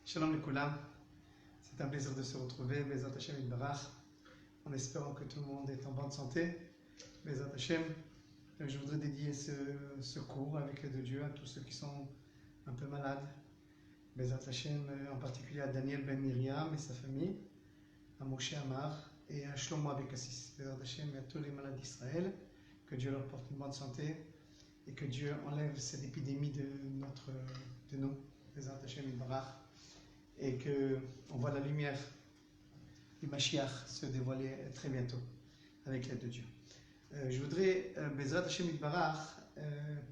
Shalom Lekulam, c'est un plaisir de se retrouver, Bezat Hashem Yitbarach, en espérant que tout le monde est en bonne santé. Bezat Hashem, je voudrais dédier ce cours avec l'aide de Dieu à tous ceux qui sont un peu malades. Bezat Hashem, en particulier à Daniel Ben Miriam et sa famille, à Moshe Amar et à Shlomo Abekassis. Bezat Hashem et à tous les malades d'Israël, que Dieu leur porte une bonne santé et que Dieu enlève cette épidémie de nous, Bezat Hashem Yitbarach, et qu'on voit la lumière du Mashiach se dévoiler très bientôt avec l'aide de Dieu. Je voudrais, Bezrat Hashem Yitbarach,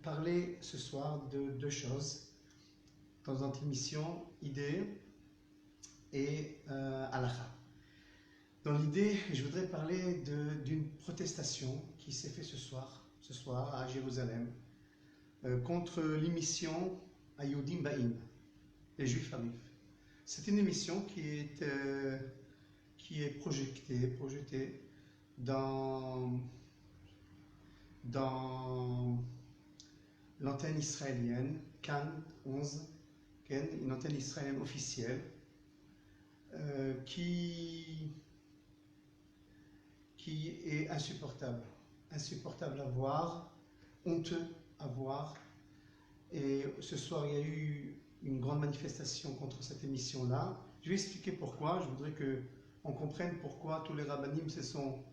parler ce soir de deux choses dans notre émission Idée et Halakha. Dans l'idée, je voudrais parler d'une protestation qui s'est faite ce soir à Jérusalem contre l'émission Ayodim Ba'im, les Juifs arrivent. C'est une émission qui est projetée dans l'antenne israélienne Cannes 11, une antenne israélienne officielle qui est insupportable à voir, honteux à voir. Et ce soir, il y a eu une grande manifestation contre cette émission-là. Je vais expliquer pourquoi. Je voudrais qu'on comprenne pourquoi tous les rabbinim se sont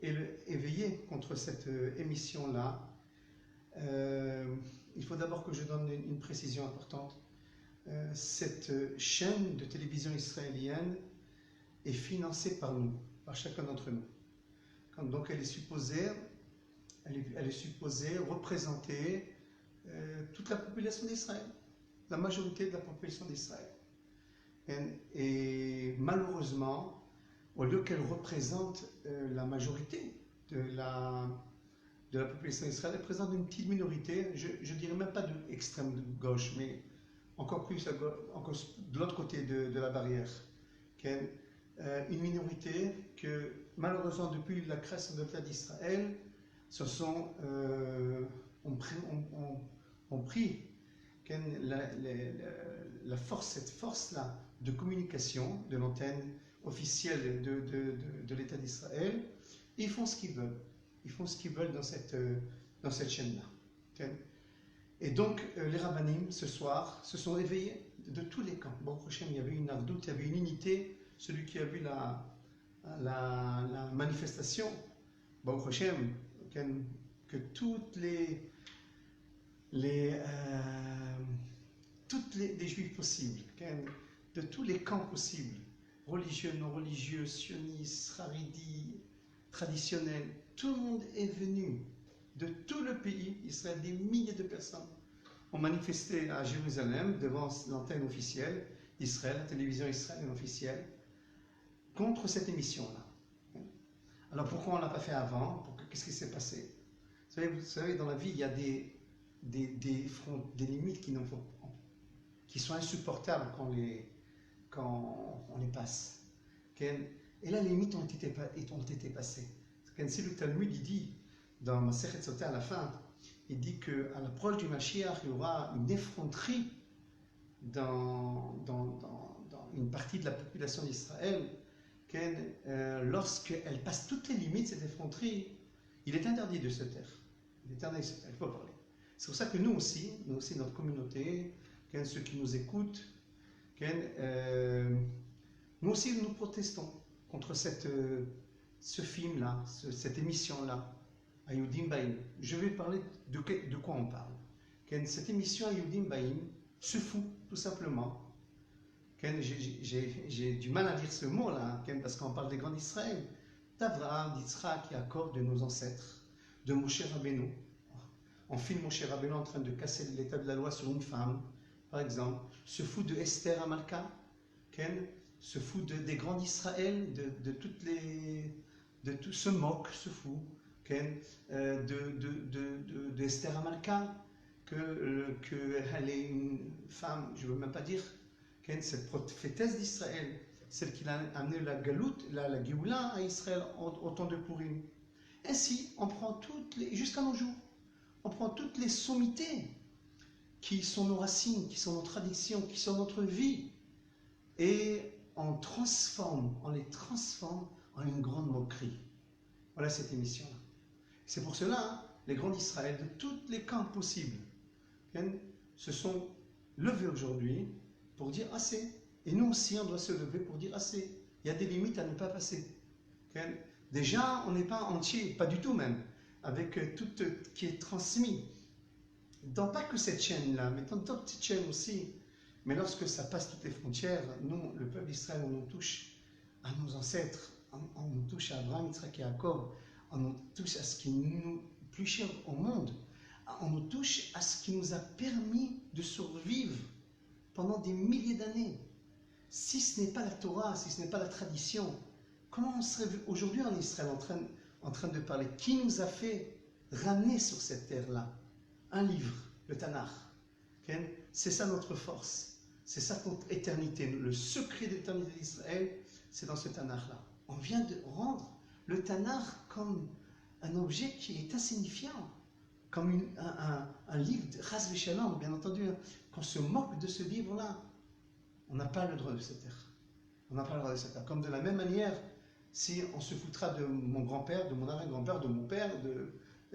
éveillés contre cette émission-là. Il faut d'abord que je donne une précision importante. Cette chaîne de télévision israélienne est financée par nous, par chacun d'entre nous. Donc elle est supposée représenter toute la population d'Israël, la majorité de la population d'Israël. Et malheureusement, au lieu qu'elle représente la majorité de la population d'Israël, elle présente une petite minorité, je ne dirais même pas de l'extrême gauche, mais encore plus de l'autre côté de la barrière. Une minorité que malheureusement depuis la création de l'État d'Israël ont pris cette force-là de communication de l'antenne officielle de l'État d'Israël. Ils font ce qu'ils veulent. Ils font ce qu'ils veulent dans cette chaîne-là. Et donc, les rabbinim, ce soir, se sont réveillés de tous les camps. Bon, prochain, il y avait une ardoute, il y avait une unité. Celui qui a vu la manifestation, bon, prochain, que toutes les juifs possibles, de tous les camps possibles, religieux, non religieux, sionistes, haridis, traditionnels, tout le monde est venu de tout le pays, Israël, des milliers de personnes ont manifesté à Jérusalem devant l'antenne officielle d'Israël, la télévision israélienne officielle, contre cette émission-là. Alors pourquoi on ne l'a pas fait avant? Qu'est-ce qui s'est passé? Vous savez, dans la vie, il y a des limites qui sont insupportables quand on les passe. Et là, les limites ont été passées. C'est le Talmud, il dit, dans Masechet Sotah à la fin, il dit qu'à l'approche du Mashiach, il y aura une effronterie dans une partie de la population d'Israël, lorsqu'elle passe toutes les limites, cette effronterie, il est interdit de se taire. Il est interdit de se taire, il faut parler. C'est pour ça que nous aussi, notre communauté, ceux qui nous écoutent, nous aussi nous protestons contre ce film-là, cette émission-là, Ayodim Ba'im. Je vais parler de quoi on parle. Cette émission Ayodim Ba'im se fout, tout simplement. J'ai du mal à dire ce mot-là, parce qu'on parle des grands d'Israël, d'Abraham, d'Yitzhak, Yaakov, de nos ancêtres, de Moshe Rabbeinu. On filme Moshe Rabbeinu en train de casser l'état de la loi sur une femme, par exemple. Se fout de Esther Amalka, se fout des grands d'Israël, de tout se moque, se fout, de Esther Amalka, qu'elle est une femme, je ne veux même pas dire, cette prophétesse d'Israël, celle qui a amené la galoute, la Géoula à Israël au temps de Purim. Ainsi, on prend jusqu'à nos jours, on prend toutes les sommités qui sont nos racines, qui sont nos traditions, qui sont notre vie, et on les transforme en une grande moquerie. Voilà cette émission-là. C'est pour cela, hein, les grands d'Israël, de tous les camps possibles, se sont levés aujourd'hui pour dire assez. Et nous aussi, on doit se lever pour dire assez. Il y a des limites à ne pas passer. Déjà, on n'est pas entier, pas du tout même, avec tout qui est transmis. Dans pas que cette chaîne-là, mais dans d'autres petites chaînes aussi. Mais lorsque ça passe toutes les frontières, nous, le peuple d'Israël, on nous touche à nos ancêtres, on nous touche à Abraham, Yitzhak et Jacob, on nous touche à ce qui nous plus cher au monde, on nous touche à ce qui nous a permis de survivre pendant des milliers d'années. Si ce n'est pas la Torah, si ce n'est pas la tradition, comment on serait aujourd'hui en Israël en train de parler? Qui nous a fait ramener sur cette terre-là? Un livre, le Tanakh. C'est ça notre force. C'est ça notre éternité. Le secret de l'éternité d'Israël, c'est dans ce Tanakh-là. On vient de rendre le Tanakh comme un objet qui est insignifiant, comme un livre de Chas v'Shalom, bien entendu. Qu'on se moque de ce livre-là, on n'a pas le droit de se taire. On n'a pas le droit de se taire. Comme de la même manière, si on se foutra de mon grand-père, de mon arrière-grand-père, de mon père,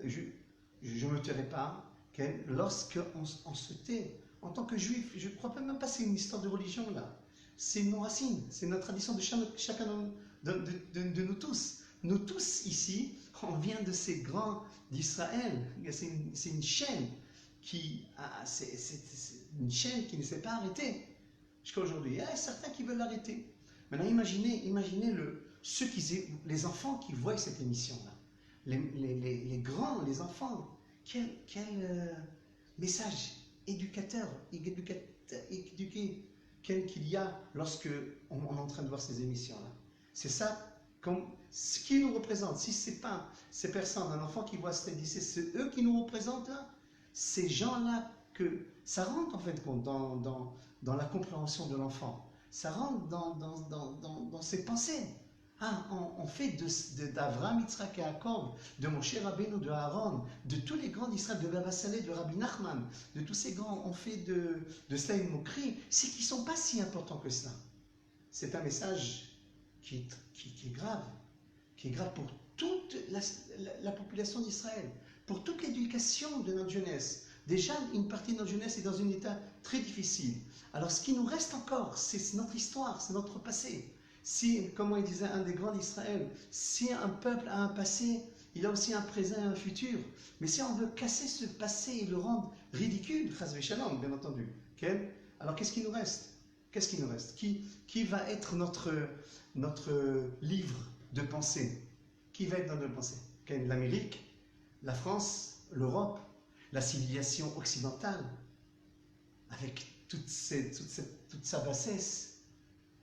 je ne me tairai pas. Lorsqu'on se tait, en tant que juif, je ne crois même pas que c'est une histoire de religion là. C'est nos racines, c'est notre tradition de chacun de nous tous. Nous tous ici, on vient de ces grands d'Israël. C'est une chaîne une chaîne qui ne s'est pas arrêtée jusqu'à aujourd'hui. Il y a certains qui veulent l'arrêter. Maintenant, imaginez les enfants qui voient cette émission-là. Les grands, les enfants. Quel message éduqué qu'il y a lorsque on est en train de voir ces émissions-là. C'est ça, comme ce qui nous représente. Si ce n'est pas ces personnes, un enfant qui voit cette émission, c'est eux qui nous représentent là. Ces gens-là, que ça rentre en fait dans la compréhension de l'enfant. Ça rentre dans ses pensées. On fait d'Avraham, Yitzhak et Jacob, de Moshe Rabbeinu, de Aaron, de tous les grands d'Israël, de Baba Saleh, de Rabbi Nachman, de tous ces grands, on fait de cela une moquerie. C'est qu'ils ne sont pas si importants que cela. C'est un message qui est grave pour toute la population d'Israël, pour toute l'éducation de notre jeunesse. Déjà, une partie de notre jeunesse est dans un état très difficile. Alors, ce qui nous reste encore, c'est notre histoire, c'est notre passé. Si, comme il disait un des grands d'Israël, si un peuple a un passé, il a aussi un présent et un futur. Mais si on veut casser ce passé et le rendre ridicule, chas v'shalom, bien entendu, alors qu'est-ce qui nous reste? Qu'est-ce qui nous reste? Qui va être notre livre de pensée? Qui va être dans notre pensée? L'Amérique, la France, l'Europe, la civilisation occidentale, avec toute sa bassesse,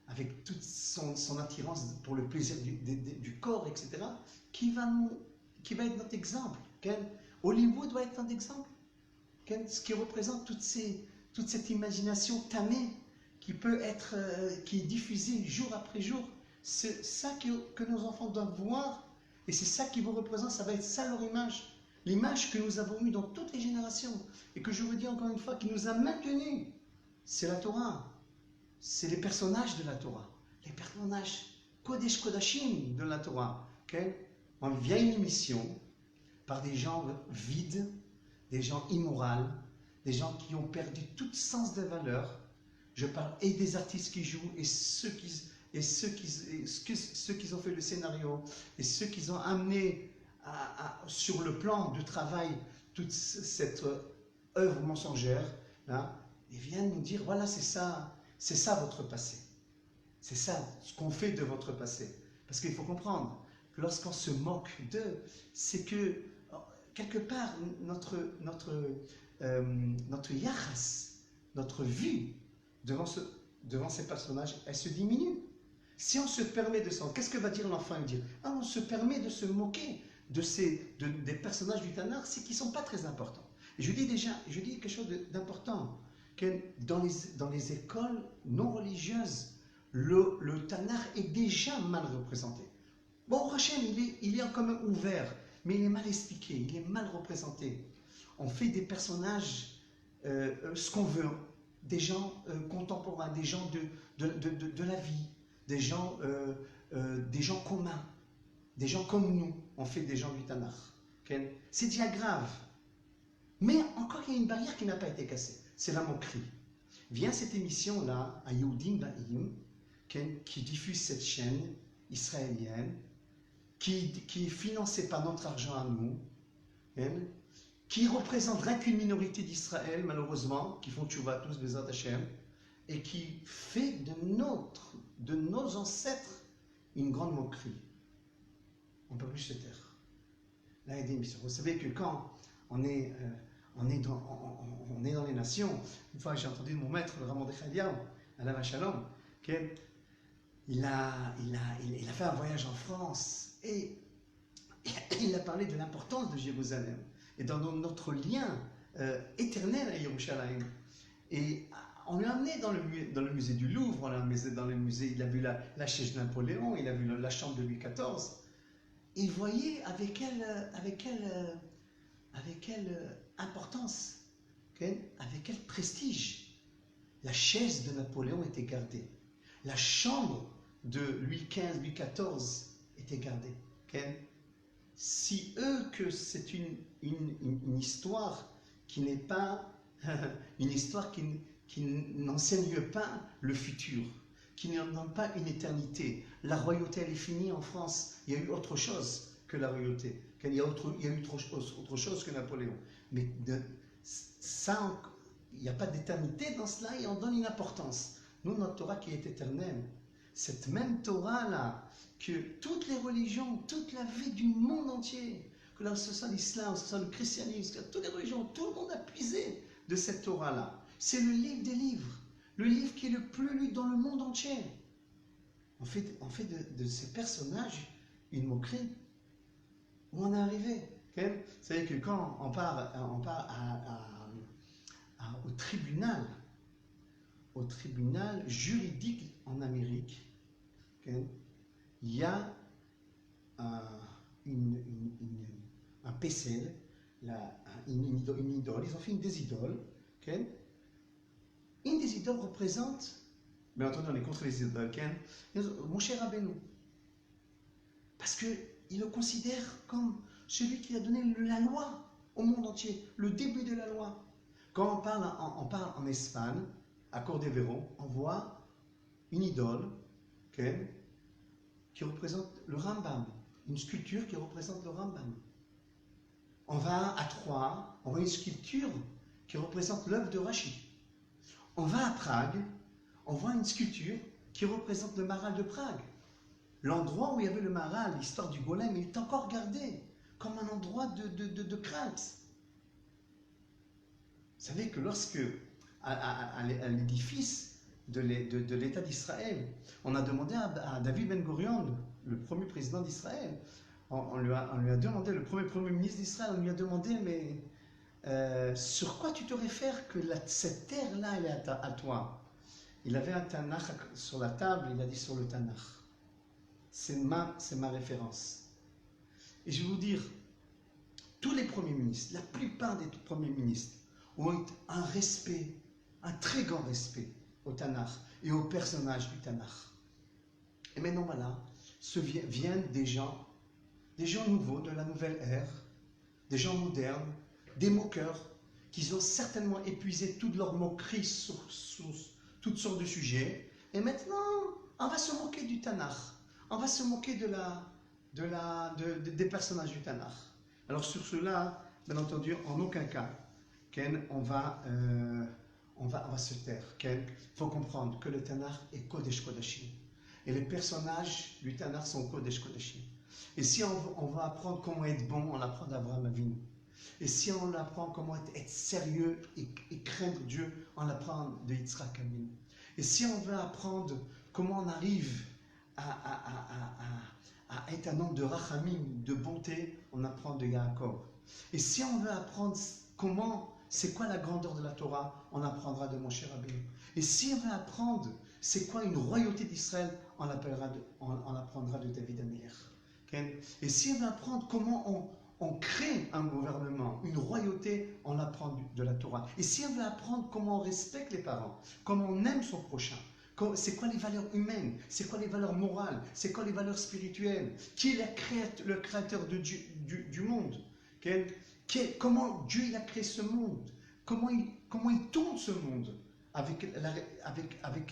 avec toute son attirance pour le plaisir du corps, etc., qui va être notre exemple. Hollywood doit être notre exemple. Ce qui représente toute cette imagination tamée qui est diffusée jour après jour. C'est ça que nos enfants doivent voir, et c'est ça qui vous représente, ça va être ça leur image. L'image que nous avons eue dans toutes les générations, et que je vous dis encore une fois, qui nous a maintenus, c'est la Torah. C'est les personnages de la Torah, les personnages Kodesh Kodashim de la Torah. On vient une émission par des gens vides, des gens immoraux, des gens qui ont perdu tout sens des valeurs. Je parle et des artistes qui jouent, et ceux qui ont fait le scénario, et ceux qui ont amené sur le plan de travail toute cette œuvre mensongère, là, ils viennent nous dire, voilà, c'est ça votre passé. C'est ça ce qu'on fait de votre passé. Parce qu'il faut comprendre que lorsqu'on se moque d'eux, c'est que quelque part notre yachas, notre vue devant ces personnages, elle se diminue. Si on se permet de s'en... Qu'est-ce que va dire l'enfant? Il va dire, on se permet de se moquer des personnages du Tanakh, c'est qu'ils ne sont pas très importants. Et je dis quelque chose d'important. Dans les écoles non religieuses, le Tanakh est déjà mal représenté. Bon, Hachem, il est quand même ouvert, mais il est mal expliqué, il est mal représenté. On fait des personnages ce qu'on veut. contemporains, des gens de la vie, des gens communs, des gens comme nous, on fait des gens du Tanakh. Okay? C'est déjà grave. Mais encore, il y a une barrière qui n'a pas été cassée, c'est la moquerie. Vient cette émission-là, à Yehudim Ba'im, qui diffuse cette chaîne israélienne, qui est financée par notre argent à nous, qui représente rien qu'une minorité d'Israël, malheureusement, qui font tchouva tous, Bezat Hashem, et qui fait de nos ancêtres une grande moquerie. On ne peut plus se taire. Là, il y a des émissions. Vous savez que quand on est dans les nations, une fois j'ai entendu mon maître, le Ramon de Khaliam, Alain Shalom, il a fait un voyage en France et il a parlé de l'importance de Jérusalem et dans notre lien éternel à Yerushalayim. Et on l'a amené dans le musée du Louvre, on l'a amené dans le musée, il a vu la chaise de Napoléon, il a vu la chambre de Louis XIV. Et il voyait avec quelle importance, avec quel prestige la chaise de Napoléon était gardée. La chambre de Louis XV, Louis XIV était gardée. Si eux, que c'est une histoire qui n'est pas une histoire qui n'enseigne pas le futur, qui n'en donne pas une éternité. La royauté, elle est finie en France. Il y a eu autre chose que la royauté. Il y a eu autre chose que Napoléon. Mais ça, il n'y a pas d'éternité dans cela et on donne une importance. Nous, notre Torah qui est éternelle, cette même Torah-là, que toutes les religions, toute la vie du monde entier, que là, ce soit l'islam, ce soit le christianisme, que toutes les religions, tout le monde a puisé de cette Torah-là. C'est le livre des livres, le livre qui est le plus lu dans le monde entier. On fait de ces personnages une moquerie. Où on est arrivé. Vous savez que quand on part au tribunal juridique en Amérique, il y a un PCL, une idole, ils ont fait une des idoles. Une des idoles représente, bien entendu on est contre les idoles, Moshe Rabbeinu. Parce qu'il le considère comme celui qui a donné la loi au monde entier, le début de la loi. Quand on parle en Espagne, à Cordovero, on voit une idole qui représente le Rambam, une sculpture qui représente le Rambam. On va à Troyes, on voit une sculpture qui représente l'œuvre de Rashi. On va à Prague, on voit une sculpture qui représente le Maral de Prague. L'endroit où il y avait le Maral, l'histoire du golem, il est encore gardé comme un endroit de crainte. Vous savez que lorsque, à l'édifice de l'État d'Israël, on a demandé à David Ben Gurion, le premier président d'Israël, on lui a demandé, le premier ministre d'Israël, on lui a demandé, mais sur quoi tu te réfères que cette terre-là, elle est à toi? Il avait un Tanakh sur la table, il a dit sur le Tanakh. C'est ma référence. Et je vais vous dire, tous les premiers ministres, la plupart des premiers ministres, ont eu un respect, un très grand respect au Tanakh et aux personnages du Tanakh. Et maintenant, voilà, viennent des gens nouveaux, de la nouvelle ère, des gens modernes, des moqueurs, qui ont certainement épuisé toute leur moquerie sur toutes sortes de sujets. Et maintenant, on va se moquer du Tanakh. On va se moquer des personnages du Tanakh. Alors sur cela, bien entendu, en aucun cas, on va se taire. Il faut comprendre que le Tanakh est Kodesh Kodashim. Et les personnages du Tanakh sont Kodesh Kodashim. Et si on va apprendre comment être bon, on apprend d'Abraham Avinu. Et si on apprend comment être sérieux et craindre Dieu, on apprend de Yitzhak Avinu. Et si on veut apprendre comment on arrive à être un homme de rachamim, de bonté, on apprend de Yaakov. Et si on veut apprendre c'est quoi la grandeur de la Torah, on apprendra de Moshe Rabbeinu. Et si on veut apprendre c'est quoi une royauté d'Israël, on apprendra de David Amelech. Et si on veut apprendre comment on crée un gouvernement, une royauté, on apprend de la Torah. Et si on veut apprendre comment on respecte les parents, comment on aime son prochain, c'est quoi les valeurs humaines, c'est quoi les valeurs morales, c'est quoi les valeurs spirituelles, qui est le créateur du monde, comment Dieu il a créé ce monde, comment il tourne ce monde, avec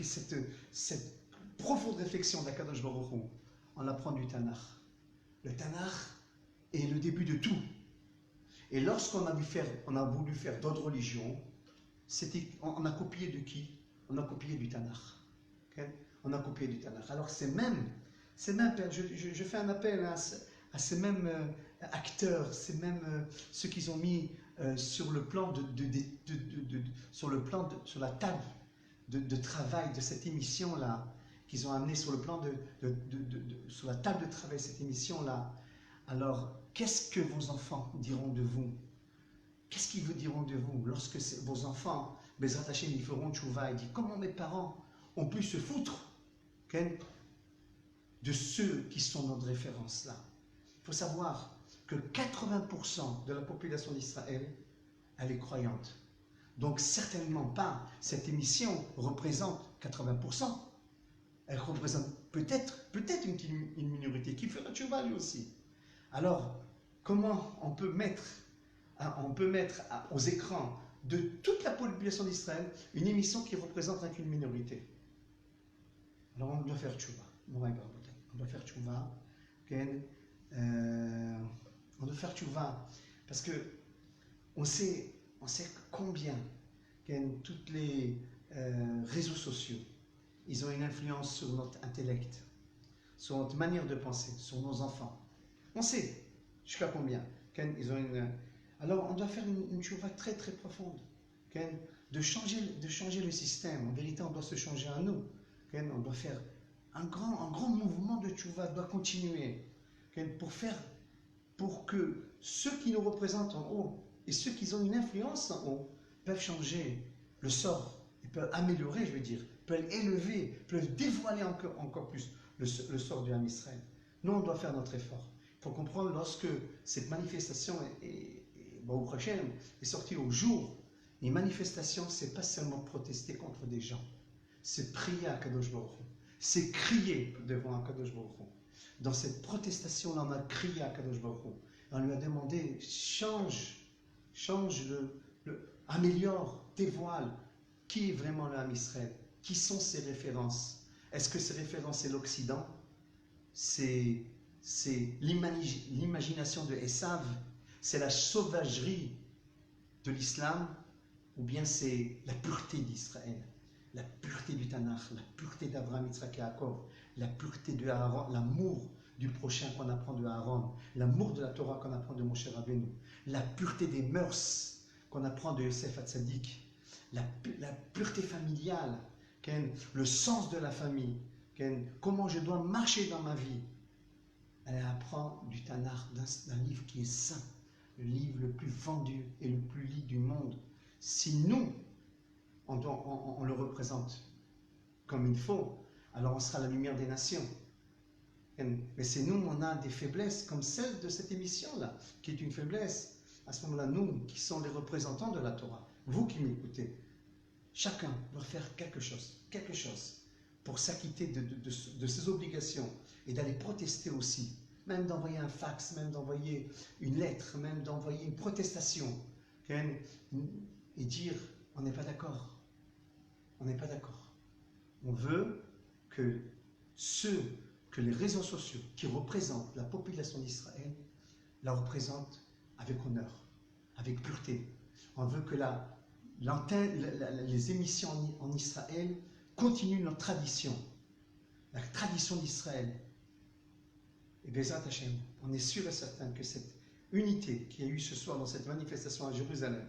cette profonde réflexion d'Akadosh Baruch Hu, on apprend du Tanakh. Le Tanakh est le début de tout. Et lorsqu'on a voulu faire d'autres religions, on a copié de qui? On a copié du Tanakh. Okay? On a copié du Tanakh. Alors je fais un appel à ces mêmes acteurs, ces mêmes ceux qui ont mis sur la table de travail de cette émission-là, qu'ils ont amené sur le plan sur la table de travail de cette émission-là. Alors, qu'est-ce que vos enfants diront de vous? Qu'est-ce qu'ils vous diront de vous lorsque vos enfants, Bezrat Hashem, ils feront tchouva et disent comment mes parents ont pu se foutre de ceux qui sont notre référence là? Il faut savoir que 80% de la population d'Israël, elle est croyante. Donc, certainement pas, cette émission représente 80%. Elle représente peut-être une minorité qui fera tchouva lui aussi. Alors, comment on peut mettre aux écrans de toute la population d'Israël une émission qui représente qu'une minorité? Alors, on doit faire tchouva. On doit faire tchouva. On doit faire tchouva parce que on sait combien tous les réseaux sociaux, ils ont une influence sur notre intellect, sur notre manière de penser, sur nos enfants. On sait jusqu'à combien. Alors, on doit faire une tchouva très très profonde, de changer le système. En vérité, on doit se changer à nous. On doit faire un grand mouvement de tchouva, doit continuer, pour que ceux qui nous représentent en haut et ceux qui ont une influence en haut peuvent changer le sort, ils peuvent améliorer, peuvent élever, peuvent dévoiler encore plus le sort du Ham Israël. Nous, on doit faire notre effort. Il faut comprendre, lorsque cette manifestation est sortie au jour, les manifestations, c'est pas seulement protester contre des gens, c'est prier à Kadosh Baruch Hu, c'est crier devant Kadosh Baruch Hu. Dans cette protestation-là, on a crié à Kadosh Baruch Hu. On lui a demandé, change, améliore, dévoile qui est vraiment le Ham Israël, qui sont ses références. Est-ce que ses références, c'est l'Occident? C'est l'imagination de Esav? C'est la sauvagerie de l'islam? Ou bien c'est la pureté d'Israël, la pureté du Tanakh, la pureté d'Abraham, Yitzhak et Yaakov, la pureté de Aaron, l'amour du prochain qu'on apprend de Aaron, l'amour de la Torah qu'on apprend de Moshe Rabbeinu, la pureté des mœurs qu'on apprend de Yosef Hatzadik, la pureté familiale, le sens de la famille, comment je dois marcher dans ma vie. Elle apprend du Tanakh, d'un livre qui est saint, le livre le plus vendu et le plus lu du monde. Si nous, on le représente comme il faut, alors on sera la lumière des nations. Mais c'est nous, on a des faiblesses, comme celle de cette émission-là, qui est une faiblesse. À ce moment-là, nous, qui sommes les représentants de la Torah, vous qui m'écoutez, chacun doit faire quelque chose pour s'acquitter de ses obligations et d'aller protester aussi, même d'envoyer un fax, même d'envoyer une lettre, même d'envoyer une protestation, et dire on n'est pas d'accord. On n'est pas d'accord. On veut que les réseaux sociaux qui représentent la population d'Israël la représentent avec honneur, avec pureté. On veut que les émissions en Israël continuent notre tradition, la tradition d'Israël. Et Bezrat Hashem, on est sûr et certain que cette unité qu'il y a eu ce soir dans cette manifestation à Jérusalem,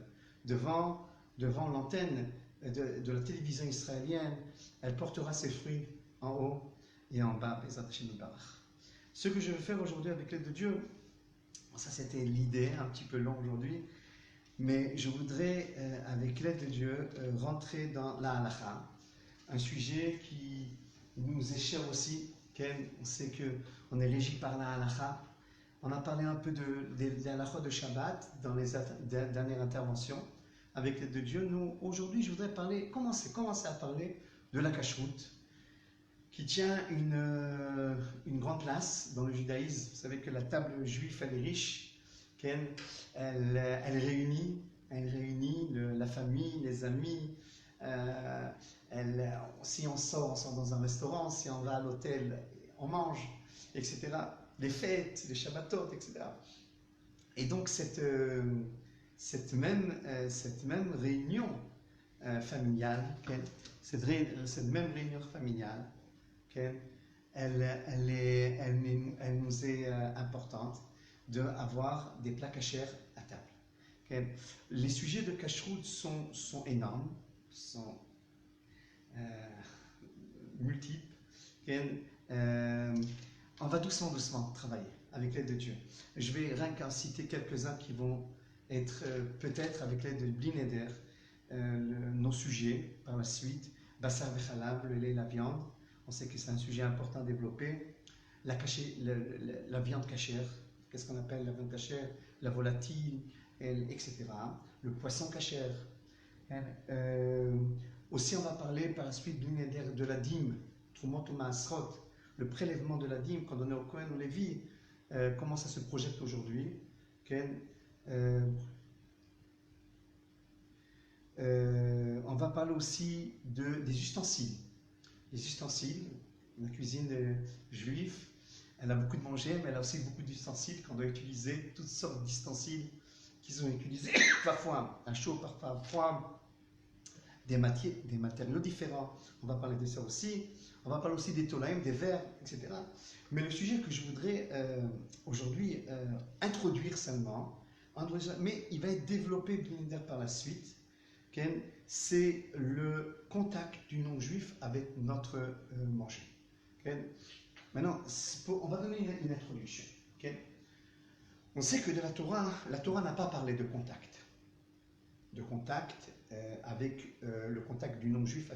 devant l'antenne de la télévision israélienne, elle portera ses fruits en haut et en bas, Bezrat Hashem Barach. Ce que je vais faire aujourd'hui avec l'aide de Dieu, ça c'était l'idée, un petit peu long aujourd'hui, mais je voudrais, avec l'aide de Dieu, rentrer dans la halakha, un sujet qui nous est cher aussi. On sait qu'on est régi par la halakha, On a parlé un peu des halachot de Shabbat dans les dernières interventions avec l'aide de Dieu. Nous, aujourd'hui, je voudrais commencer à parler de la kashrut, qui tient une grande place dans le judaïsme. Vous savez que la table juive, elle est riche, elle réunit la famille, les amis. Si on sort dans un restaurant, si on va à l'hôtel, on mange, etc. Les fêtes, les Shabbatot, etc. Et donc cette même réunion familiale, cette même réunion familiale, elle nous est importante d'avoir des plats cachers à table. Les sujets de kashrut sont énormes, sont multiples. On va doucement travailler avec l'aide de Dieu. Je vais rien qu'en citer quelques-uns qui vont être peut-être avec l'aide de Bli Neder, nos sujets par la suite. Bassar vechalab, le lait et la viande. On sait que c'est un sujet important à développer. La viande cachère, qu'est-ce qu'on appelle la viande cachère? La volatile, etc. Le poisson cachère. Aussi, on va parler par la suite de la dîme, Trumot ou Maasrot, le prélèvement de la dîme qu'on donnait au Kohen ou Lévi, comment ça se projette aujourd'hui. On va parler aussi des ustensiles. Les ustensiles, la cuisine juive, elle a beaucoup de manger, mais elle a aussi beaucoup d'ustensiles qu'on doit utiliser, toutes sortes d'ustensiles qu'ils ont utilisés, parfois à chaud, parfois à froid, des matériaux différents. On va parler de ça aussi. On va parler aussi des tolaïm, des verres, etc. Mais le sujet que je voudrais aujourd'hui introduire seulement, mais il va être développé bien par la suite, c'est le contact du non-juif avec notre manger. Maintenant, on va donner une introduction. On sait que de la Torah n'a pas parlé de contact. Avec le contact du non-juif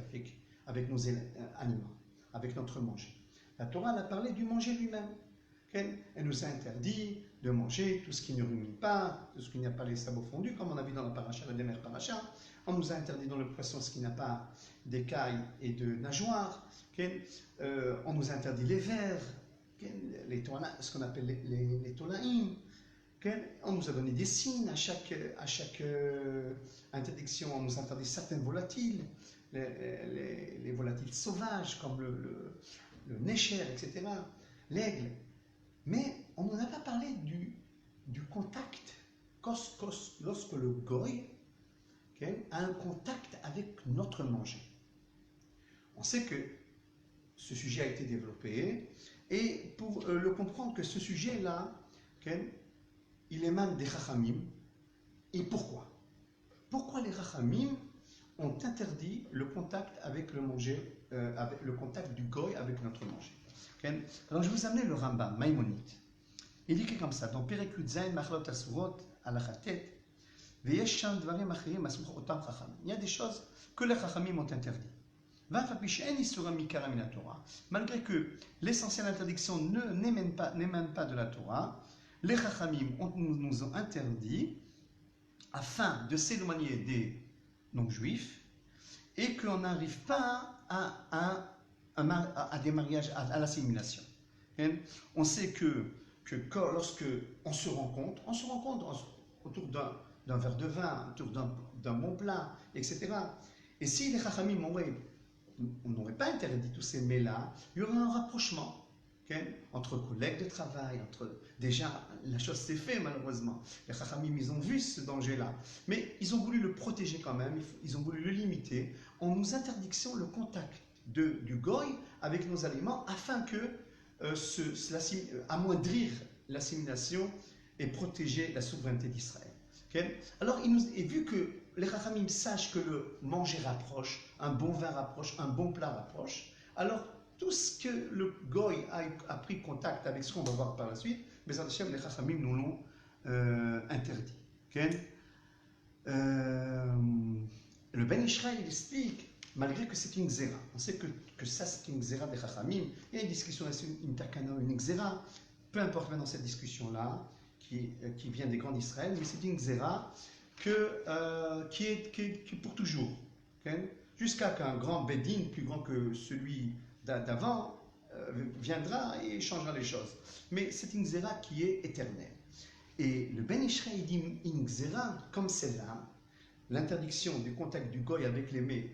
avec nos aliments, avec notre manger. La Torah a parlé du manger lui-même. Elle nous a interdit de manger tout ce qui ne rumine pas, tout ce qui n'a pas les sabots fondus, comme on a vu dans la paracha, la dernière paracha. On nous a interdit dans le poisson ce qui n'a pas d'écailles et de nageoires. On nous a interdit les vers, ce qu'on appelle les tolaïm. On nous a donné des signes à chaque interdiction. On nous a interdit certaines volatiles, les volatiles sauvages comme le nécher, etc., l'aigle. Mais on n'en a pas parlé du contact lorsque le goy a un contact avec notre manger. On sait que ce sujet a été développé et pour le comprendre que ce sujet-là, il émane des Chachamim. Et pourquoi? Pourquoi les Chachamim ont interdit le contact avec le manger, avec le contact du goy avec notre manger? Alors je vous amène le Rambam, Maïmonide. Il dit comme ça, dans Perek Yud-Zayin, Machlot Asurot, Alachatet, Veyesh Sham Dvarim Achirim Asmuch Otam Chachamim. Il y a des choses que les Chachamim ont interdites. Malgré que l'essentielle interdiction n'émane pas de la Torah, les Chachamim nous ont interdit afin de s'éloigner des non-juifs et qu'on n'arrive pas à des mariages, à l'assimilation. On sait que lorsque on se rencontre autour d'un verre de vin, autour d'un bon plat, etc. Et si les Chachamim n'auraient pas interdit tous ces mets-là, il y aurait un rapprochement entre collègues de travail, déjà la chose s'est faite malheureusement. Les Chachamim, ils ont vu ce danger-là, mais ils ont voulu le protéger quand même, ils ont voulu le limiter en nous interdisant le contact du goy avec nos aliments afin que amoindrir l'assimilation et protéger la souveraineté d'Israël. Alors, et vu que les Chachamim sachent que le manger rapproche, un bon vin rapproche, un bon plat rapproche, alors tout ce que le goy a pris contact avec ce qu'on va voir par la suite, mais les Chachamim nous l'ont interdit. Le Ben Ishraï explique, malgré que c'est une xéra, on sait que ça c'est une xéra des Chachamim, il y a une discussion, est-ce une takana ou une xéra, peu importe maintenant cette discussion-là, qui vient des grands d'Israël, mais c'est une xéra qui est pour toujours. Okay? Jusqu'à qu'un grand Bédine, plus grand que celui d'avant, viendra et changera les choses. Mais c'est une xéra qui est éternelle. Et le Ben Ishraï dit une xéra comme celle-là, l'interdiction du contact du goy avec les mets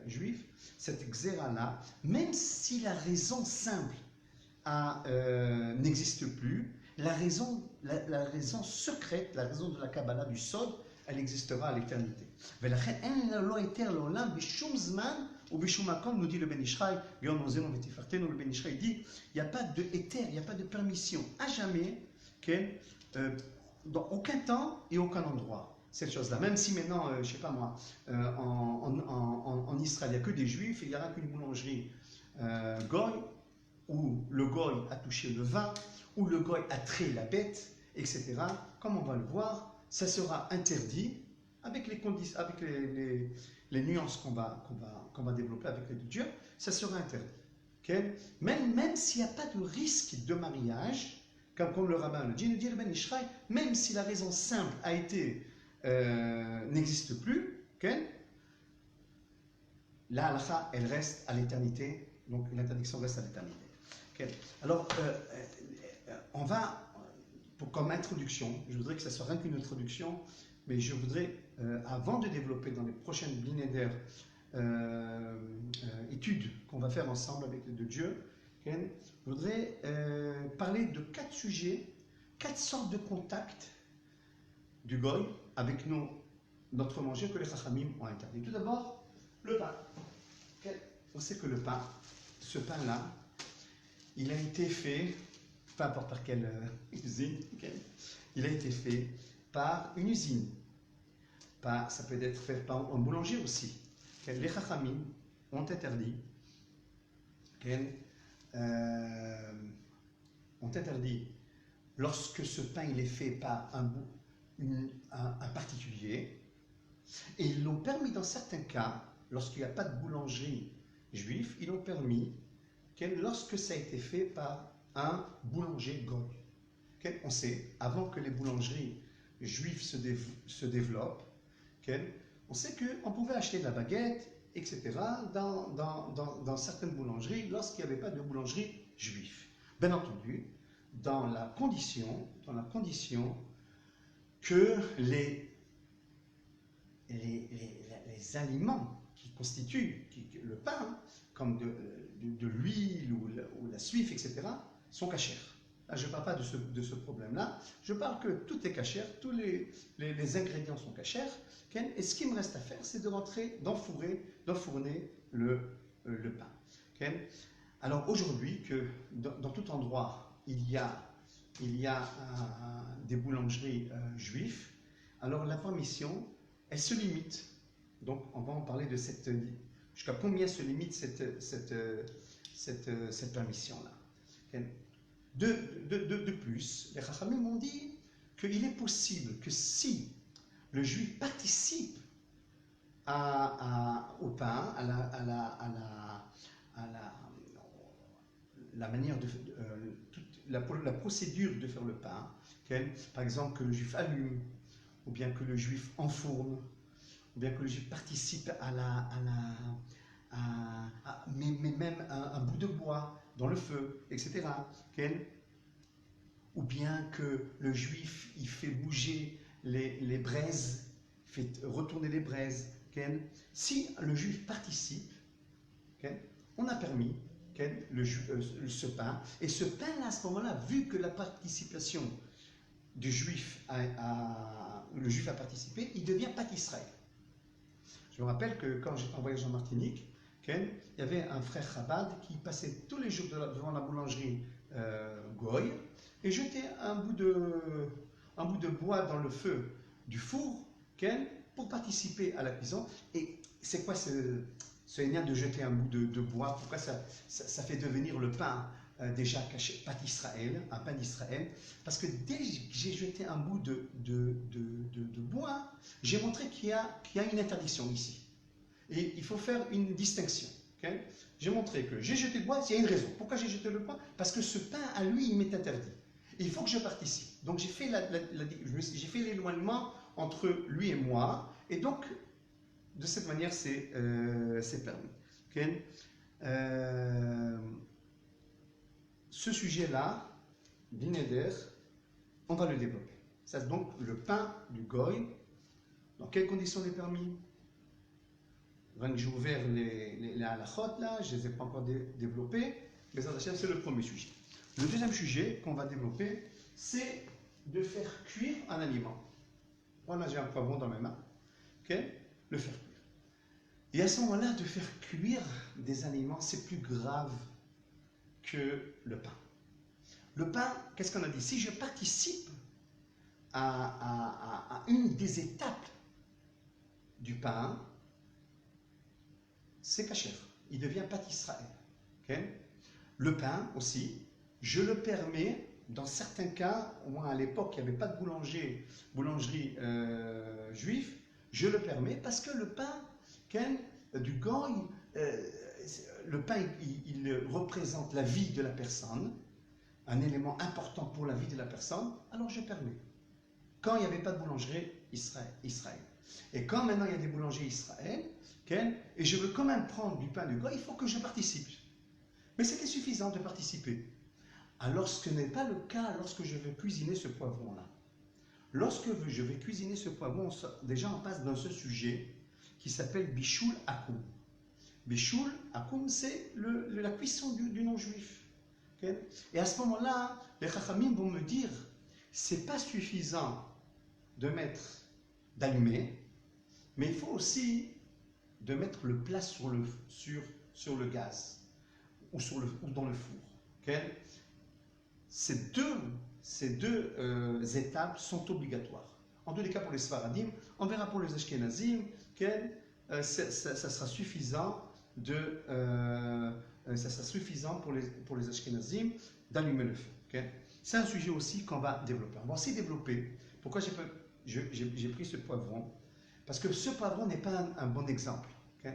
juifs, cette xéra-là, même si la raison simple n'existe plus, la raison secrète, la raison de la Kabbalah du Sod, elle existera à l'éternité. Nous dit le Ben Ishraï, le Ben Ishraï dit, il n'y a pas de éther, il n'y a pas de permission, à jamais, dans aucun temps et aucun endroit, cette chose-là. Même si maintenant, je ne sais pas moi, en Israël, il n'y a que des juifs, il n'y aura qu'une boulangerie goy, où le goy a touché le vin, où le goy a trait la bête, etc. Comme on va le voir, ça sera interdit avec les nuances qu'on va développer avec les deux dieux, ça sera interdit. Okay? Même s'il n'y a pas de risque de mariage, comme le rabbin le dit le Ben Ishraï, même si la raison simple n'existe plus, okay? La halakha, elle reste à l'éternité, donc l'interdiction reste à l'éternité. Okay? Alors, on va, comme introduction, je voudrais que ça soit rien qu'une introduction, mais je voudrais, avant de développer dans les prochaines binédaires études qu'on va faire ensemble avec les deux dieux, okay, je voudrais parler de 4 sujets, 4 sortes de contacts du goy avec notre manger que les chachamim ont interdit. Tout d'abord, le pain. Okay. On sait que le pain, ce pain-là, il a été fait, peu importe par quelle usine, okay, il a été fait par une usine. Ça peut être fait par un boulanger aussi. Okay. Les chachamim ont interdit, lorsque ce pain il est fait par un particulier, et ils l'ont permis dans certains cas, lorsqu'il n'y a pas de boulangerie juive, ils l'ont permis lorsque ça a été fait par un boulanger goy. Okay? On sait, avant que les boulangeries juives se développent, on sait qu'on pouvait acheter de la baguette, etc., dans certaines boulangeries, lorsqu'il n'y avait pas de boulangerie juive. Bien entendu, dans la condition que les aliments qui constituent le pain, comme de l'huile ou la suif, etc., sont cachers. Là, je ne parle pas de ce problème-là, je parle que tout est cachère, tous les ingrédients sont cachers, et ce qu'il me reste à faire, c'est d'enfourner le pain. Alors aujourd'hui, que dans tout endroit, il y a des boulangeries juives, alors la permission, elle se limite. Donc on va en parler de jusqu'à combien se limite cette permission-là. De plus, les Chachamim m'ont dit qu'il est possible que si le juif participe au pain, à la manière la procédure de faire le pain, par exemple que le juif allume, ou bien que le juif enfourne, ou bien que le juif participe mais même un bout de bois dans le feu, etc. Ou bien que le juif il fait bouger les braises, fait retourner les braises. Si le juif participe, on a permis ce pain, et ce pain-là, à ce moment-là, vu que la participation du juif le juif a participé, il devient pâte Israël. Je me rappelle que quand j'étais en voyage en Martinique, il y avait un frère Chabad qui passait tous les jours devant la boulangerie Goy et jetait un bout de bois dans le feu du four pour participer à la cuisson. Et c'est quoi ce énième de jeter un bout de bois? Pourquoi ça fait devenir le pain déjà caché, pâte Israël, un pain d'Israël? Parce que dès que j'ai jeté un bout de bois, j'ai montré qu'il y a une interdiction ici. Et il faut faire une distinction. J'ai montré que j'ai jeté le bois, il y a une raison. Pourquoi j'ai jeté le bois? Parce que ce pain, à lui, il m'est interdit. Il faut que je participe. Donc j'ai fait j'ai fait l'éloignement entre lui et moi, et donc de cette manière c'est permis. Okay? Ce sujet-là, d'ineder, on va le développer. Ça, donc le pain du goy, dans quelles conditions il est permis? J'ai ouvert les halachot là, je ne les ai pas encore développés, mais c'est le premier sujet. Le deuxième sujet qu'on va développer, c'est de faire cuire un aliment. Voilà, j'ai un poivron dans mes mains, okay? Le faire cuire. Et à ce moment-là, de faire cuire des aliments, c'est plus grave que le pain. Le pain, qu'est-ce qu'on a dit? Si je participe à une des étapes du pain, c'est kasher. Il devient pâte Israël. Okay? Le pain aussi, je le permets, dans certains cas, au moins à l'époque, il n'y avait pas de boulangerie juive, je le permets parce que le pain du goy, le pain, il représente la vie de la personne, un élément important pour la vie de la personne, alors je permets. Quand il n'y avait pas de boulangerie Israël. Et quand maintenant il y a des boulangers Israël, et je veux quand même prendre du pain du goy, il faut que je participe. Mais c'était suffisant de participer. Alors ce n'est pas le cas lorsque je veux cuisiner ce poivron-là. Lorsque je vais cuisiner ce poivron, déjà on passe dans ce sujet qui s'appelle Bishul Akoum. Bishul Akoum, c'est la cuisson du non-juif. Okay? Et à ce moment-là, les Chachamim vont me dire, c'est pas suffisant d'allumer, mais il faut aussi de mettre le plat sur le gaz ou dans le four. Okay? Ces deux étapes sont obligatoires. En tous les cas pour les Sfaradim, on verra pour les Ashkenazim, ça sera suffisant pour les Ashkenazim d'allumer le feu. Okay? C'est un sujet aussi qu'on va développer. On va aussi développer. Pourquoi j'ai pris ce poivron? Parce que ce poivron n'est pas un bon exemple. Okay?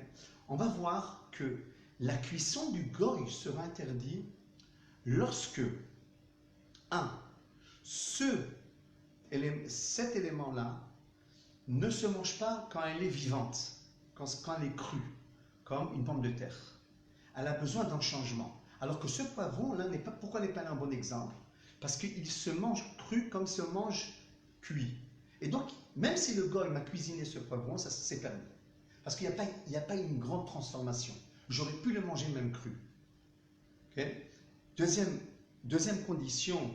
On va voir que la cuisson du goy sera interdite lorsque, cet élément-là ne se mange pas quand elle est vivante, quand elle est crue, comme une pomme de terre. Elle a besoin d'un changement. Alors que ce poivron-là, pourquoi n'est pas un bon exemple? Parce qu'il se mange cru comme se mange cuit. Et donc, même si le goy m'a cuisiné ce poivron, ça c'est permis. Parce qu'il n'y a pas une grande transformation. J'aurais pu le manger même cru. Okay? Deuxième condition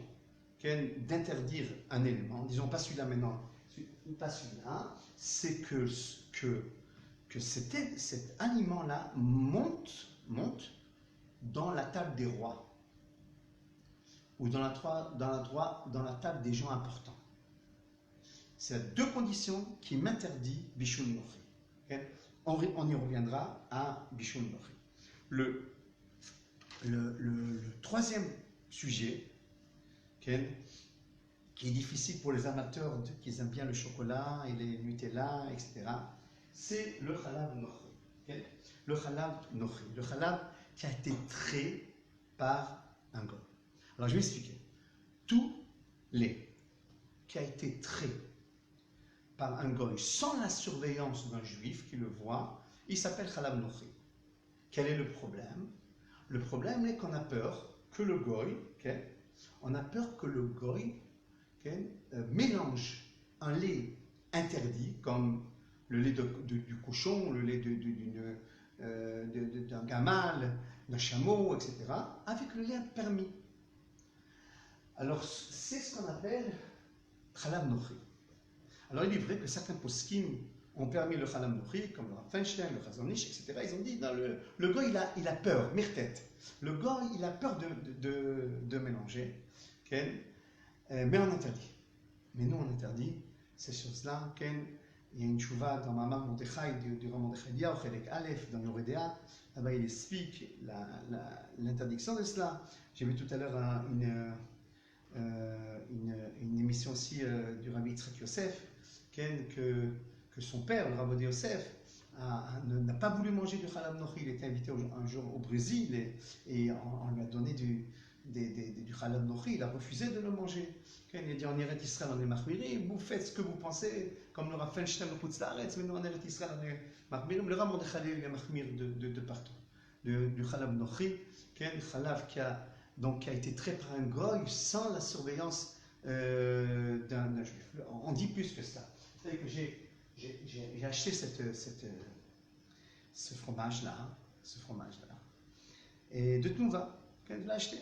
d'interdire un élément, disons pas celui-là maintenant, pas celui-là, c'est que cet aliment-là monte dans la table des rois ou dans la table des gens importants. C'est deux conditions qui m'interdisent Bishul Nochi. Okay? On y reviendra à Bishul Nochi. Le troisième sujet, okay, qui est difficile pour les amateurs qui aiment bien le chocolat et les Nutella, etc., c'est le Chalav Nochi. Okay? Le Chalav Nochi. Le Chalav qui a été trait par un goy. Alors je vais expliquer. Tout lait qui a été trait par un goy sans la surveillance d'un juif qui le voit, il s'appelle Chalav Nochi. Quel est le problème? Le problème est qu'on a peur que le goy, okay, mélange un lait interdit, comme le lait du cochon, le lait d'un gamal, d'un chameau, etc., avec le lait permis. Alors, c'est ce qu'on appelle Chalav Nochi. Alors, il est vrai que certains poskim ont permis le Chalav Nochi, comme le Rav Feinstein, le Chazon Ish, etc. Ils ont dit, non, le goy, il a peur, mirtet. Le goy, il a peur de mélanger, okay? Mais on interdit. Mais nous, on interdit ces choses-là. Okay? Il y a une chouva dans Mamar Mordechai, du Rav Mordechai Eliyahu, Chelek Aleph, dans Yoredea. Là-bas, il explique l'interdiction de cela. J'ai vu tout à l'heure une émission aussi du Rabbi Yitzhak Yosef, que son père, le Rabbi Yosef, n'a pas voulu manger du Chalav Nochi. Il était invité un jour au Brésil et on lui a donné du Chalab Nochi, il a refusé de le manger. Il a dit en Eretz Israël on est Mahmirim, vous faites ce que vous pensez, comme le Rav Feinstein au Chutz Laaretz, mais nous en Eretz Israël on est Mahmirim. Le Rav Mordechai il est Mahmir de partout. Du Chalab Nochi, Chalav qui a été trait par un goy sans la surveillance d'un juif. On dit plus que ça. C'est-à-dire que j'ai acheté ce fromage-là, et de Tnouva, je l'ai acheté.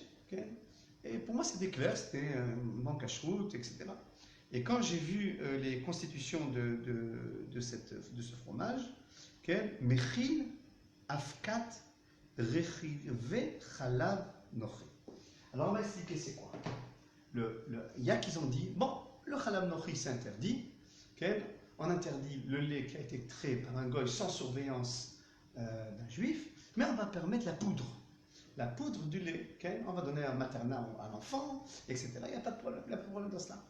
Et pour moi, c'était clair, c'était un bon cache-route, etc. Et quand j'ai vu les constitutions de ce fromage, Mechil, Afkat, Rechive, Chalav, Nochi. Alors on va expliquer c'est quoi. Il y a qui ont dit, bon, le Chalav Nochi c'est interdit, on interdit le lait qui a été trait par un goy sans surveillance d'un juif, mais on va permettre la poudre du lait, on va donner un maternat à l'enfant, etc. Il n'y a pas de problème dans cela.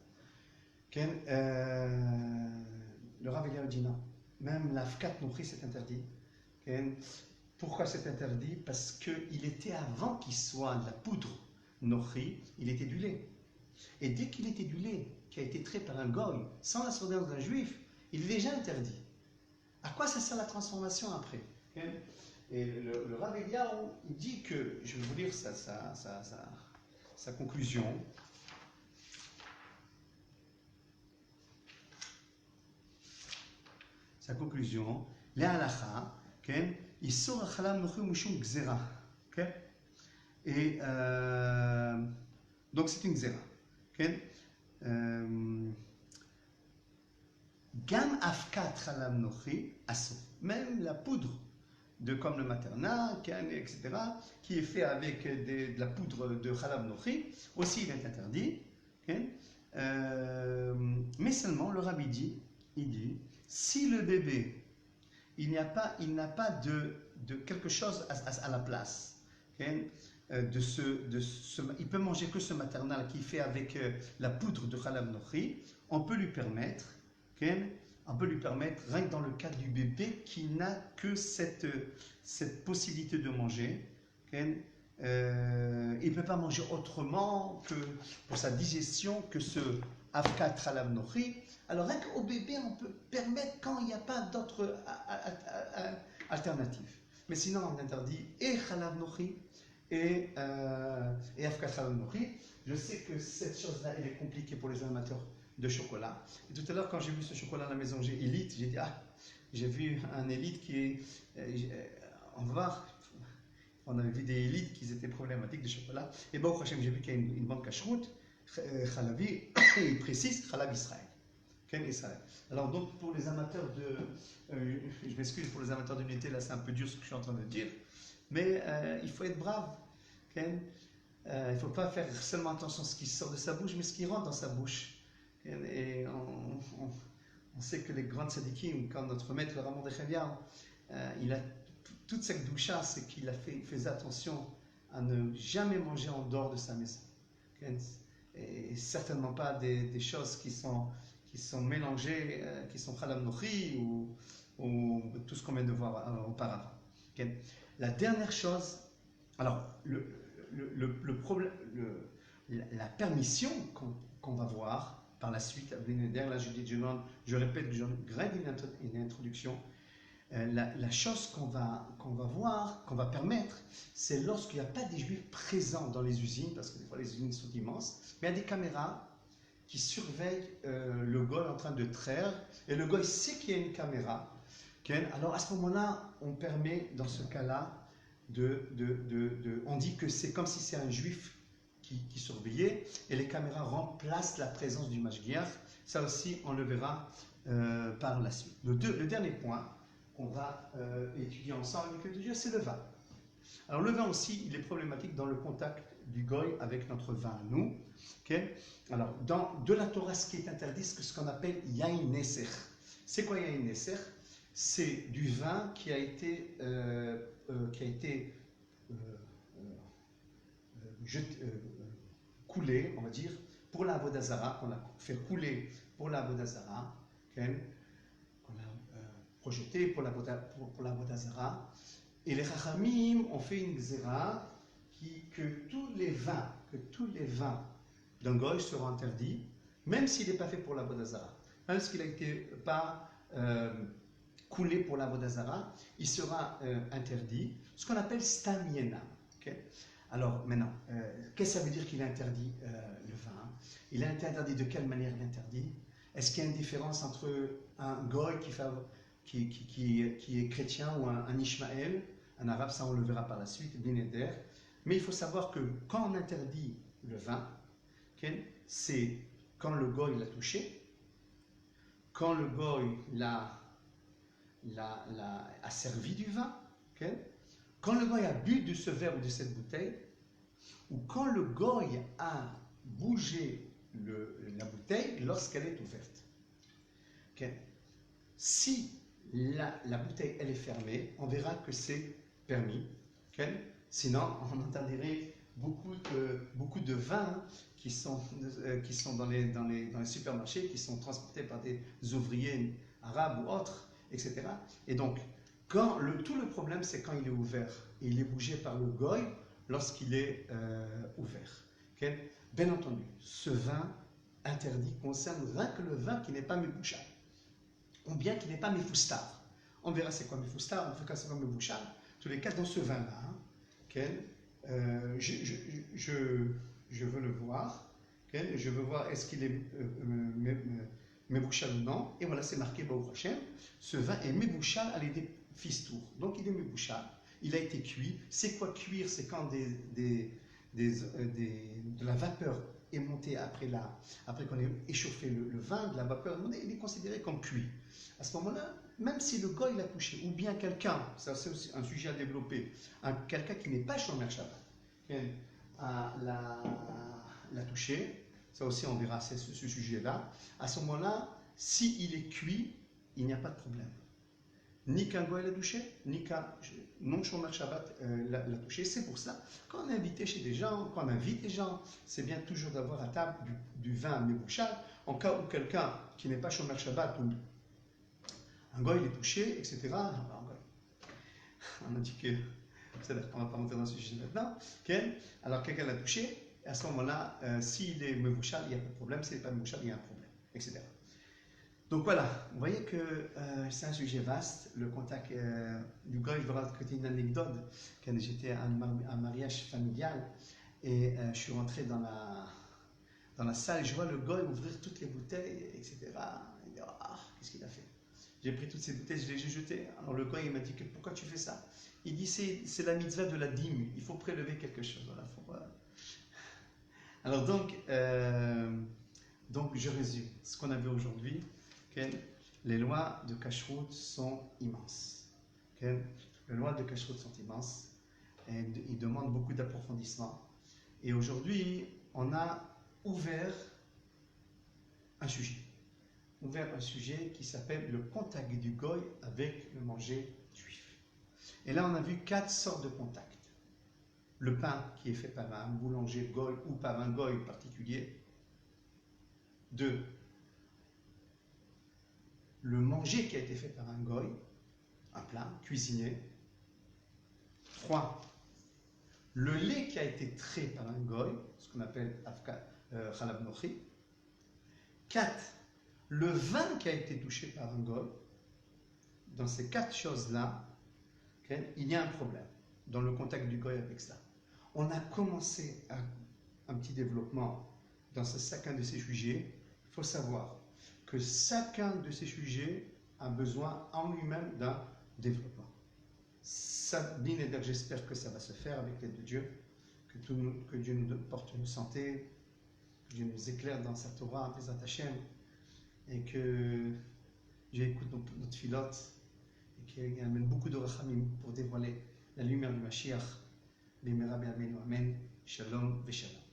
Le Rav Eliyahu dit non, même l'Afkat Nochi c'est interdit. Pourquoi c'est interdit? Parce qu'il était avant qu'il soit de la poudre Nochi, il était du lait. Et dès qu'il était du lait qui a été trait par un goy, sans la surveillance d'un juif, il est déjà interdit. À quoi ça sert la transformation après? Et le Rav Eliyahu, il dit que, je vais vous lire sa conclusion. Sa conclusion, les halacha, il sort à Chalav Nochi Mushum Gzera. Et donc c'est une Gzera. Gam Afkat Chalav Nochi Asso. Même la poudre comme le maternat, etc., qui est fait avec de la poudre de Chalav Nochi, aussi il est interdit. Mais seulement, le Rabbi dit, si le bébé, il n'a pas de quelque chose à la place, il peut manger que ce maternal qui est fait avec la poudre de Chalav Nochi, on peut lui permettre, rien que dans le cas du bébé qui n'a que cette possibilité de manger, il ne peut pas manger autrement que pour sa digestion que ce Afkat Chalav Nochi. Alors rien qu'au bébé on peut permettre quand il n'y a pas d'autre alternative. Mais sinon on interdit et Chalav Nochi et Afkat Chalav Nochi. Je sais que cette chose-là elle est compliquée pour les amateurs de chocolat. Et tout à l'heure, quand j'ai vu ce chocolat à la maison, j'ai Elite, j'ai dit, j'ai vu un Elite qui est... on va voir, on avait vu des Élites qui étaient problématiques de chocolat. Et bon, au prochain, j'ai vu qu'il y a une bonne cache-route, Chalavi, et il précise Chalav Israël. Israël. Alors donc, pour les amateurs je m'excuse pour les amateurs d'unité, là c'est un peu dur ce que je suis en train de dire, mais il faut être brave. Il ne faut pas faire seulement attention à ce qui sort de sa bouche, mais ce qui rentre dans sa bouche. Et on sait que les grands tzadikim, quand notre maître, le Rav Mordechai Eliyahu, il a toute cette doucha, c'est qu'il faisait attention à ne jamais manger en dehors de sa maison. Et certainement pas des choses qui sont mélangées, qui sont Chalav Nochi ou tout ce qu'on vient de voir auparavant. La dernière chose, alors le problème, la permission qu'on va voir par la suite, là je répète, je grève une introduction. La chose qu'on va voir, qu'on va permettre, c'est lorsqu'il n'y a pas des juifs présents dans les usines, parce que des fois les usines sont immenses, mais il y a des caméras qui surveillent le goy en train de traire, et le goy sait qu'il y a une caméra. Alors à ce moment-là, on permet, dans ce cas-là, on dit que c'est comme si c'est un juif qui surveillait, et les caméras remplacent la présence du mashgiach. Ça aussi, on le verra par la suite. Le dernier point qu'on va étudier ensemble avec le Dieu, c'est le vin. Alors le vin aussi, il est problématique dans le contact du goy avec notre vin, nous. Alors, de la Torah, ce qui est interdit, c'est ce qu'on appelle yain neser. C'est quoi yain neser? C'est du vin qui a été coulé, on va dire, pour la Avodah Zara, qu'on a fait couler pour la Avodah Zara, qu'on a projeté pour la Avodah Zara. Et les Chachamim ont fait une Gzera que tous les vins d'un goy seront interdits, même s'il n'est pas fait pour la Vodazara. Même s'il n'a été pas coulé pour la Vodazara, il sera interdit, ce qu'on appelle Stam Yenam. Okay? Alors maintenant, qu'est-ce que ça veut dire qu'il est interdit le vin? Il est interdit de quelle manière il est interdit? Est-ce qu'il y a une différence entre un goy qui est chrétien ou un Ishmaël, un arabe? Ça on le verra par la suite, bien éder. Mais il faut savoir que quand on interdit le vin, okay, c'est quand le goy l'a touché, quand le goy a servi du vin, okay, quand le goy a bu de ce verre ou de cette bouteille, ou quand le goy a bougé la bouteille lorsqu'elle est ouverte. Okay. Si la bouteille elle est fermée, on verra que c'est permis. Okay. Sinon, on entendirait beaucoup de vins qui sont dans les supermarchés, qui sont transportés par des ouvriers arabes ou autres, etc. Et donc, tout le problème, c'est quand il est ouvert. Il est bougé par le goy lorsqu'il est ouvert. Okay. Bien entendu, ce vin interdit concerne rien que le vin qui n'est pas mebouchal, ou bien qui n'est pas mefoustar. On verra c'est quoi mefoustar, on verra c'est quoi mebouchal. Tous les cas, dans ce vin-là, hein, okay, je veux le voir. Okay, je veux voir est-ce qu'il est mebouchal ou non. Et voilà, c'est marqué Baruch Hashem. Ce vin est mebouchal à l'idée fistour. Donc il est mebouchal. Il a été cuit. C'est quoi cuire? C'est quand de la vapeur est montée après qu'on ait échauffé le vin, de la vapeur, il est considéré comme cuit. À ce moment-là, même si le goy l'a touché, ou bien quelqu'un, ça c'est aussi un sujet à développer, quelqu'un qui n'est pas Shomer Shabbat, l'a touché, ça aussi on verra ce sujet-là, à ce moment-là, s'il est cuit, il n'y a pas de problème. Ni qu'un goy l'a touché, ni qu'un non-Shomer Shabbat l'a touché. C'est pour ça, quand on est invité chez des gens, quand on invite des gens, c'est bien toujours d'avoir à table du vin mebouchal, en cas où quelqu'un qui n'est pas Shomer Shabbat, ou un goy il est touché, etc. On a dit que, on ne va pas rentrer dans ce sujet maintenant, okay. Alors quelqu'un l'a touché, et à ce moment-là, s'il est mebouchal, il n'y a pas de problème, s'il n'est pas mebouchal, il y a un problème, etc. Donc voilà, vous voyez que c'est un sujet vaste, le contact du goy. Je vais raconter une anecdote. Quand j'étais à un mariage familial, et je suis rentré dans la salle, et je vois le goy ouvrir toutes les bouteilles, etc. Il dit, qu'est-ce qu'il a fait? J'ai pris toutes ces bouteilles, je les ai jetées. Alors le goy il m'a dit, pourquoi tu fais ça? Il dit, c'est la mitzvah de la dîme, il faut prélever quelque chose. Voilà, alors donc je résume ce qu'on a vu aujourd'hui. Okay. Les lois de Kashrut sont immenses. Okay. Les lois de Kashrut sont immenses et ils demandent beaucoup d'approfondissement. Et aujourd'hui, on a ouvert un sujet qui s'appelle le contact du goy avec le manger juif. Et là, on a vu 4 sortes de contacts. Le pain qui est fait par un boulanger goy ou par un goy particulier. 2. Le manger qui a été fait par un goy, un plat cuisiné. 3. Le lait qui a été trait par un goy, ce qu'on appelle chalab nochi. 4. Le vin qui a été touché par un goy. Dans ces 4 choses-là, okay, il y a un problème dans le contact du goy avec ça. On a commencé un petit développement dans chacun de ces sujets. Il faut savoir que chacun de ces sujets a besoin en lui-même d'un développement. J'espère que ça va se faire avec l'aide de Dieu, que Dieu nous porte une santé, que Dieu nous éclaire dans sa Torah, Bezat Hashem, et que Dieu écoute notre filote, et qu'il amène beaucoup de rachamim pour dévoiler la lumière du Mashiach. B'mera b'yameinu amen. Shalom v'shalom.